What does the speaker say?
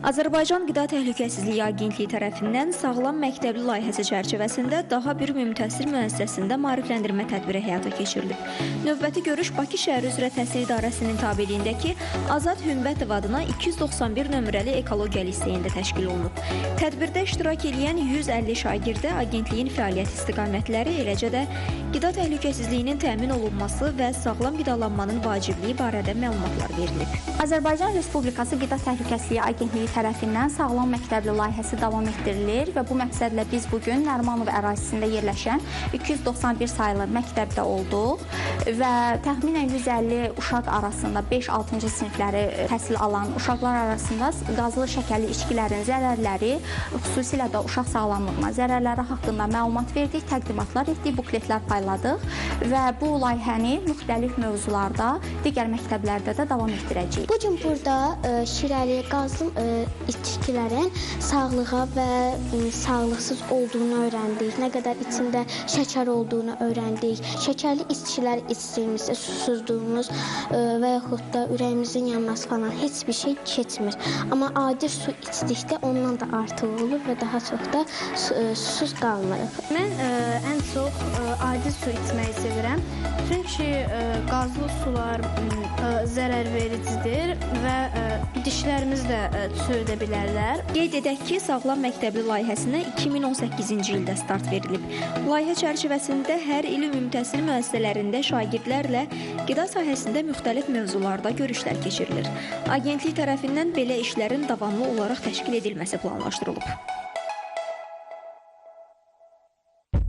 Azərbaycan Qida Təhlükəsizliyi Agentliyi tərəfindən Sağlam Məktəbli layihəsi çərçivəsində daha bir ümümtəhsil müəssisəsində maarifləndirmə tədbiri həyata keçirilib. Növbəti görüş Bakı şəhəri üzrə təhsil idarəsinin tabeliyindəki Azad Hümbətov adına 291 nömrəli ekologiya liseyində təşkil olunub. Tədbirdə iştirak edən 150 şagirdə agentliyin fəaliyyət istiqamətləri, eləcə də qida təhlükəsizliyinin təmin olunması və sağlam qidalanmanın vacibliyi barədə məlumatlar verilib. Azərbaycan Respublikası Qida Təhlükəsizliyi Agentliyi tərəfindən Sağlam Məktəbli layihəsi davam etdirilir və bu məqsədlə biz bugün Nərimanov ərazisində yerləşən 291 sayılı məktəbdə olduq və təxminən 150 uşaq arasında 5-6-cı sinifləri təhsil alan uşaqlar arasında qazlı şəkərli içkilərin zərərləri, xüsusilə də uşaq sağlamlığına zərərləri haqqında məlumat verdik, təqdimatlar etdik, bukletlər payladıq və bu layihəni müxtəlif mövzularda digər məktəblərdə də davam etdirəcəyik. Bu gün burada şirəli, qazlı içkilərin sağlığa və sağlıqsız olduğunu öyrəndik. Nə qədər içində şəkər olduğunu öyrəndik. Şəkərli içkilər içdiyimizdə susuzluğumuz və yaxud da ürəyimizin yanması falan heç bir şey keçmir. Amma adi su içdikdə ondan da artıq olur və daha çox da susuz qalmırıq. Mən ən çox adi su içməyi sevirəm. Çünki qazlı sular zərər vericidir və dişlərimiz də çürüdə bilərlər. Qeyd edək ki, Sağlam Məktəbli layihəsinə 2018-ci ildə start verilib. Layihə çərçivəsində hər il ümumtəhsil müəssisələrində şagirdlərlə qida sahəsində müxtəlif mövzularda görüşlər keçirilir. Agentlik tərəfindən belə işlərin davamlı olaraq təşkil edilməsi planlaşdırılıb.